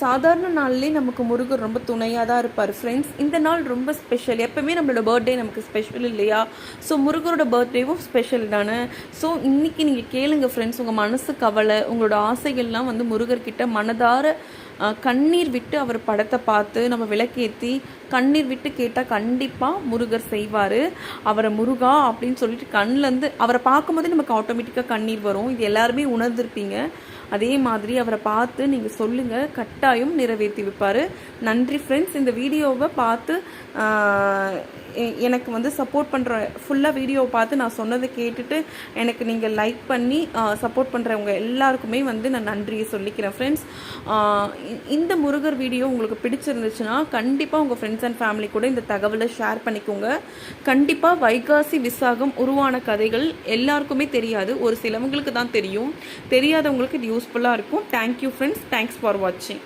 சாதாரண நாள்லேயே நமக்கு முருகர் ரொம்ப துணையாக தான் இருப்பார் ஃப்ரெண்ட்ஸ். இந்த நாள் ரொம்ப ஸ்பெஷல். எப்போவுமே நம்மளோட பர்த்டே நமக்கு ஸ்பெஷல் இல்லையா? ஸோ முருகரோட பர்த்டேவும் ஸ்பெஷல் தானே. ஸோ இன்றைக்கி நீங்கள் கேளுங்க ஃப்ரெண்ட்ஸ். உங்கள் மனசு கவலை, உங்களோட ஆசைகள்லாம் வந்து முருகர்கிட்ட மனதார கண்ணீர் விட்டு அவர் படத்தை பார்த்து நம்ம விளக்கேற்றி கண்ணீர் விட்டு கேட்டால் கண்டிப்பாக முருகர் செய்வார். அவரை முருகா அப்படின்னு சொல்லிட்டு கண்ணிலேருந்து அவரை பார்க்கும்போதே நமக்கு ஆட்டோமேட்டிக்காக கண்ணீர் வரும். இது எல்லாருமே உணர்ந்திருப்பீங்க. அதே மாதிரி அவரை பார்த்து நீங்கள் சொல்லுங்கள், கட்டாயம் நிறைவேற்றி வைப்பார். நன்றி ஃப்ரெண்ட்ஸ். இந்த வீடியோவை பார்த்து எனக்கு வந்து சப்போர்ட் பண்ணுற ஃபுல்லாக வீடியோவை பார்த்து நான் சொன்னதை கேட்டுட்டு எனக்கு நீங்கள் லைக் பண்ணி சப்போர்ட் பண்ணுறவங்க எல்லாருக்குமே வந்து நான் நன்றியை சொல்லிக்கிறேன் ஃப்ரெண்ட்ஸ். இந்த முருகர் வீடியோ உங்களுக்கு பிடிச்சிருந்துச்சுன்னா கண்டிப்பாக உங்கள் ஃப்ரெண்ட்ஸ் அண்ட் ஃபேமிலி கூட இந்த தகவலை ஷேர் பண்ணிக்கோங்க. கண்டிப்பாக வைகாசி விசாகம் உருவான கதைகள் எல்லாருக்குமே தெரியாது, ஒரு சிலவங்களுக்கு தான் தெரியும். தெரியாதவங்களுக்கு இது யூஸ்ஃபுல்லாக இருக்கும். Thank you friends. தேங்க்ஸ் ஃபார் வாட்சிங்.